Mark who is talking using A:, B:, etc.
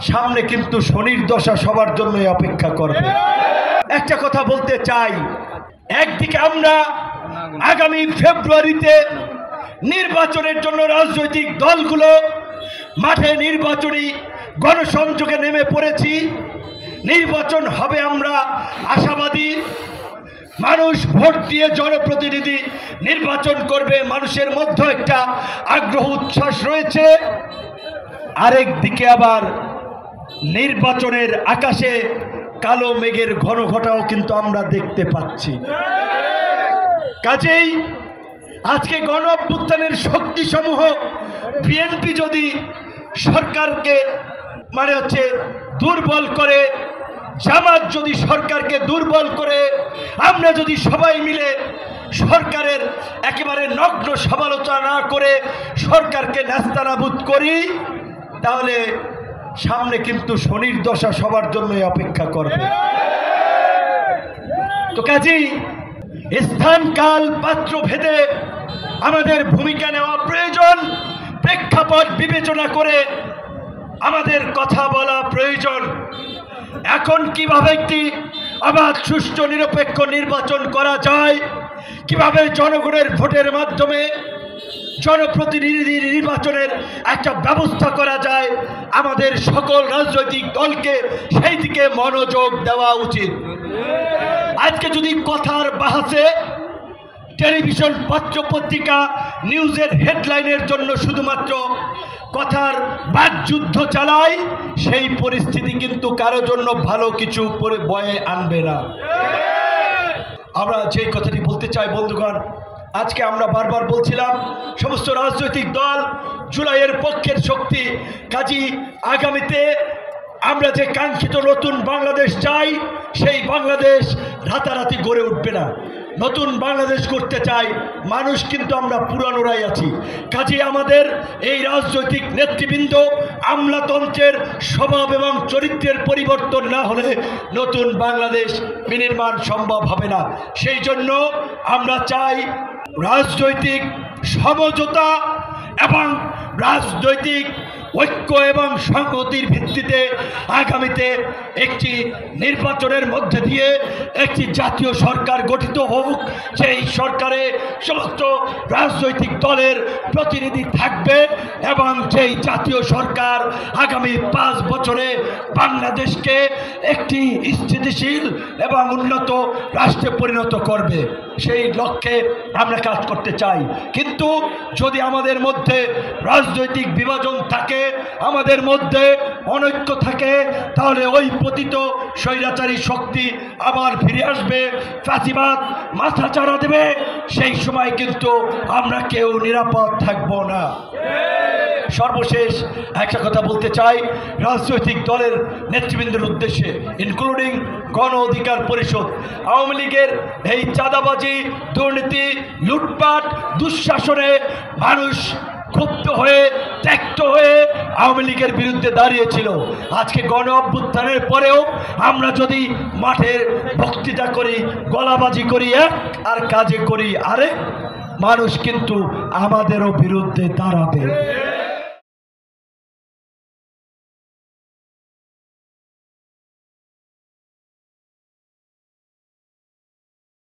A: সামনে কিন্তু শনির দশা সবার জন্যই অপেক্ষা করবে। একটা কথা বলতে চাই, একদিকে আমরা আগামী ফেব্রুয়ারিতে নির্বাচনের জন্য রাজনৈতিক দলগুলো মাঠে নির্বাচনী গণসংযোগে নেমে পড়েছি। নির্বাচন হবে, আমরা আশাবাদী। মানুষ ভোট দিয়ে জনপ্রতিনিধি নির্বাচন করবে, মানুষের মধ্যে একটা আগ্রহ উচ্ছ্বাস রয়েছে। আরেক দিকে আবার নির্বাচনের আকাশে কালো মেঘের ঘন ঘটাও কিন্তু আমরা দেখতে পাচ্ছি। কাজেই আজকে গণ অভ্যুত্থানের শক্তিসমূহ বিএনপি যদি সরকারকে দুর্বল করে, জামাত যদি সরকারকে দুর্বল করে, আমরা যদি সবাই মিলে সরকারের একেবারে নগ্ন সমালোচনা না করে সরকারকে নাস্তানাবুদ করি, তাহলে সামনে কিন্তু শনির দশা সবার জন্যই অপেক্ষা করবে। তো কাজেই স্থান কাল পাত্র ভেদে আমাদের ভূমিকা নেওয়া প্রয়োজন, প্রেক্ষাপট বিবেচনা করে আমাদের কথা বলা প্রয়োজন। এখন কিভাবে একটি অবাধ সুষ্ঠু নিরপেক্ষ নির্বাচন করা যায়, কিভাবে জনগণের ভোটের মাধ্যমে জনপ্রতিনিধি নির্বাচনের একটা ব্যবস্থা করা যায়, আমাদের সকল রাজনৈতিক দলকে সেই দিকে মনোযোগ দেওয়া উচিত। আজকে যদি কথার বাহাসে টেলিভিশন পত্রপত্রিকা নিউজের হেডলাইনের জন্য শুধুমাত্র কথার বাকযুদ্ধ চালায়, সেই পরিস্থিতি কিন্তু কারো জন্য ভালো কিছু বয়ে আনবে না। আমরা যে কথাটি বলতে চাই বন্ধুগণ, আজকে আমরা বারবার বলছিলাম সমস্ত রাজনৈতিক দল জুলাইয়ের পক্ষের শক্তি। কাজী আগামীতে আমরা যে কাঙ্ক্ষিত নতুন বাংলাদেশ চাই, সেই বাংলাদেশ রাতারাতি গড়ে উঠবে না। নতুন বাংলাদেশ করতে চাই, মানুষ কিন্তু আমরা পুরানোরাই আছি। কাজে আমাদের এই রাজনৈতিক নেতৃবৃন্দ আমলাতন্ত্রের স্বভাব এবং চরিত্রের পরিবর্তন না হলে নতুন বাংলাদেশ বিনির্মাণ সম্ভব হবে না। সেই জন্য আমরা চাই রাজনৈতিক সমঝোতা এবং রাজনৈতিক ঐক্য এবং সংহতির ভিত্তিতে আগামীতে একটি নির্বাচনের মধ্যে দিয়ে একটি জাতীয় সরকার গঠিত হোক, সেই সরকারে সমস্ত রাজনৈতিক দলের প্রতিনিধি থাকবে এবং সেই জাতীয় সরকার আগামী 5 বছরে বাংলাদেশকে একটি স্থিতিশীল এবং উন্নত রাষ্ট্রে পরিণত করবে। সেই লক্ষ্যে আমরা কাজ করতে চাই। কিন্তু যদি আমাদের মধ্যে রাজনৈতিক বিভাজন থাকে, আমাদের মধ্যে অনৈক্য থাকে, তাহলে ওই পতিত স্বৈরাচারী শক্তি আবার ফিরে আসবে, ফ্যাসিবাদ মাথা চাড়া দেবে। সেই সময় কিন্তু আমরা কেউ নিরাপদ থাকব না। সর্বশেষ একটা কথা বলতে চাই রাজনৈতিক দলের নেতৃবৃন্দের উদ্দেশ্যে, ইনক্লুডিং গণ অধিকার পরিষদ। আওয়ামী লীগের এই চাঁদাবাজি, দুর্নীতি, লুটপাট, দুঃশাসনে মানুষ ক্ষুব্ধ হয়ে, ত্যক্ত হয়ে আওয়ামী লীগের বিরুদ্ধে দাঁড়িয়েছিল। আজকে গণ অভ্যুত্থানের পরেও আমরা যদি মাঠের বক্তৃতা করি, গলাবাজি করি এক, আর কাজে করি আরেক, মানুষ কিন্তু আমাদেরও বিরুদ্ধে দাঁড়াবে।